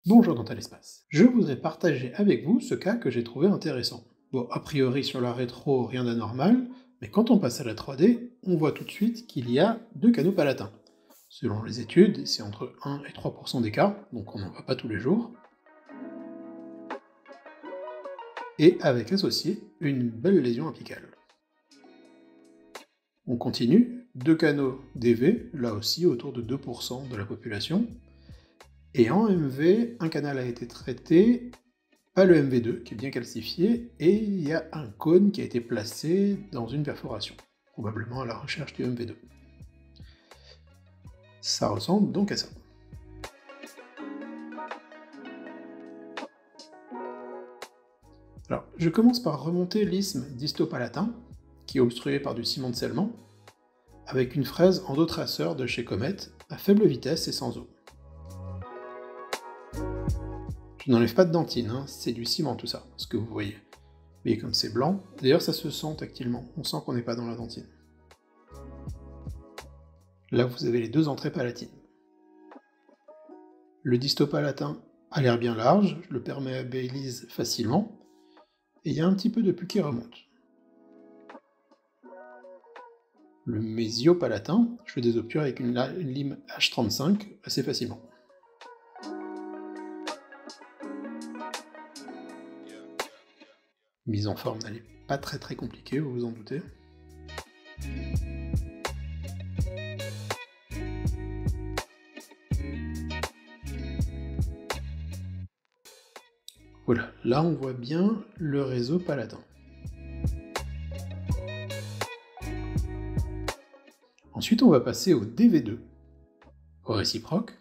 Bonjour dans l'espace. Je voudrais partager avec vous ce cas que j'ai trouvé intéressant. Bon, a priori sur la rétro, rien d'anormal, mais quand on passe à la 3D, on voit tout de suite qu'il y a deux canaux palatins. Selon les études, c'est entre 1 et 3% d'écart, donc on n'en voit pas tous les jours. Et avec associé, une belle lésion apicale. On continue, deux canaux DV, là aussi autour de 2% de la population. Et en MV, un canal a été traité, pas le MV2 qui est bien calcifié, et il y a un cône qui a été placé dans une perforation, probablement à la recherche du MV2. Ça ressemble donc à ça. Alors, je commence par remonter l'isthme distopalatin, qui est obstrué par du ciment de scellement, avec une fraise endotraceur de chez Comet, à faible vitesse et sans eau. Je n'enlève pas de dentine, hein, c'est du ciment tout ça, ce que vous voyez. Mais comme c'est blanc, d'ailleurs ça se sent tactilement, on sent qu'on n'est pas dans la dentine. Là vous avez les deux entrées palatines. Le distopalatin a l'air bien large, je le perméabilise facilement, et il y a un petit peu de pus qui remonte. Le mésiopalatin, je le désobture avec une lime H35 assez facilement. Mise en forme, elle n'est pas très compliquée, vous vous en doutez. Voilà, là on voit bien le réseau palatin. Ensuite on va passer au DV2, au réciproque,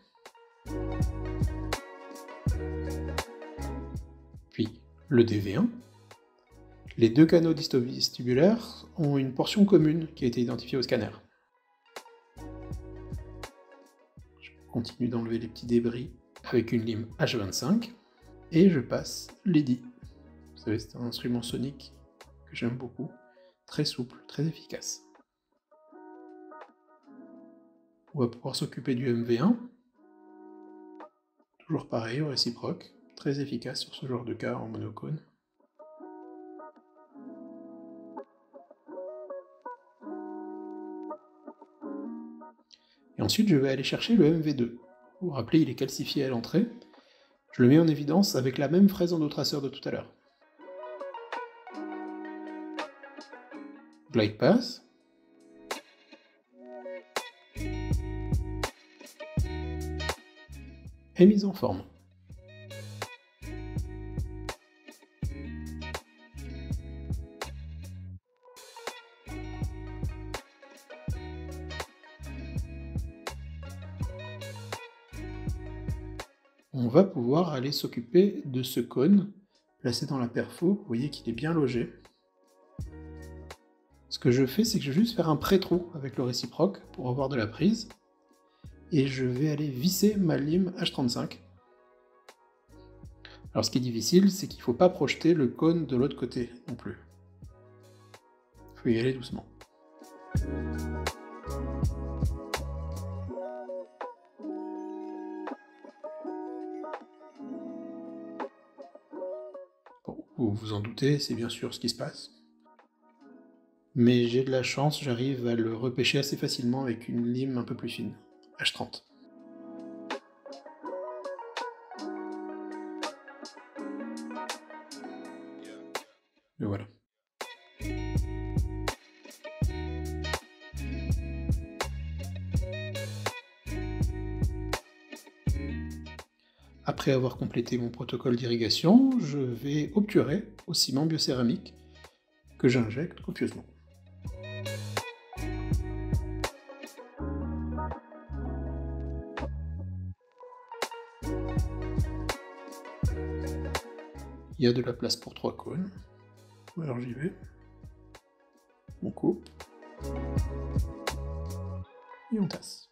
puis le DV1. Les deux canaux distovestibulaires ont une portion commune qui a été identifiée au scanner. Je continue d'enlever les petits débris avec une lime H25, et je passe l'EDI. Vous savez, c'est un instrument sonique que j'aime beaucoup, très souple, très efficace. On va pouvoir s'occuper du MV1, toujours pareil au réciproque, très efficace sur ce genre de cas en monocone. Et ensuite je vais aller chercher le MV2. Vous vous rappelez, il est calcifié à l'entrée. Je le mets en évidence avec la même fraise endotraceur de tout à l'heure. Glide pass. Et mise en forme. On va pouvoir aller s'occuper de ce cône, placé dans la perfo, vous voyez qu'il est bien logé. Ce que je fais, c'est que je vais juste faire un pré-trou avec le réciproque pour avoir de la prise, et je vais aller visser ma lime H35. Alors ce qui est difficile, c'est qu'il ne faut pas projeter le cône de l'autre côté non plus. Il faut y aller doucement. Bon, vous vous en doutez, c'est bien sûr ce qui se passe. Mais j'ai de la chance, j'arrive à le repêcher assez facilement avec une lime un peu plus fine, H30. Et voilà. Après avoir complété mon protocole d'irrigation, je vais obturer au ciment biocéramique que j'injecte copieusement. Il y a de la place pour 3 cônes, alors j'y vais. On coupe, et on tasse.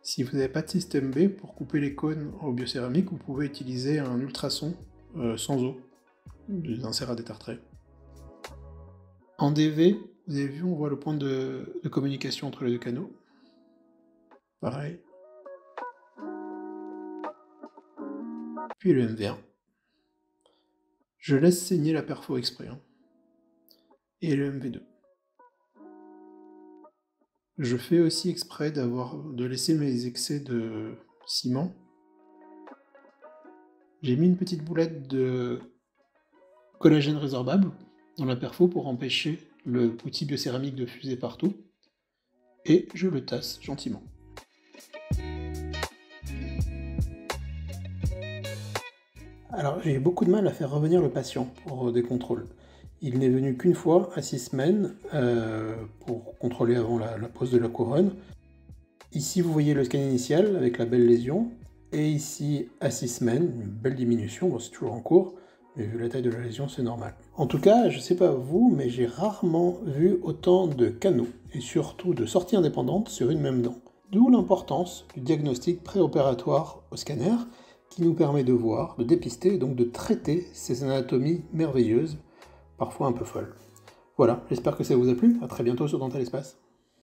Si vous n'avez pas de système B, pour couper les cônes au biocéramique, vous pouvez utiliser un ultrason sans eau, des inserts à détartrer. En DV, vous avez vu, on voit le point de communication entre les deux canaux. Pareil. puis le MV1. Je laisse saigner la perfo exprès, hein. Et le MV2. Je fais aussi exprès de laisser mes excès de ciment. J'ai mis une petite boulette de collagène résorbable dans la perfo pour empêcher le outil biocéramique de fuser partout. Et je le tasse gentiment. Alors j'ai eu beaucoup de mal à faire revenir le patient pour des contrôles. Il n'est venu qu'une fois à 6 semaines pour contrôler avant la pose de la couronne. Ici vous voyez le scan initial avec la belle lésion, et ici à 6 semaines, une belle diminution, bon c'est toujours en cours, mais vu la taille de la lésion c'est normal. En tout cas, je sais pas vous, mais j'ai rarement vu autant de canaux, et surtout de sorties indépendantes sur une même dent. D'où l'importance du diagnostic préopératoire au scanner, qui nous permet de voir, de dépister et donc de traiter ces anatomies merveilleuses, parfois un peu folles. Voilà, j'espère que ça vous a plu, à très bientôt sur Dental Espace.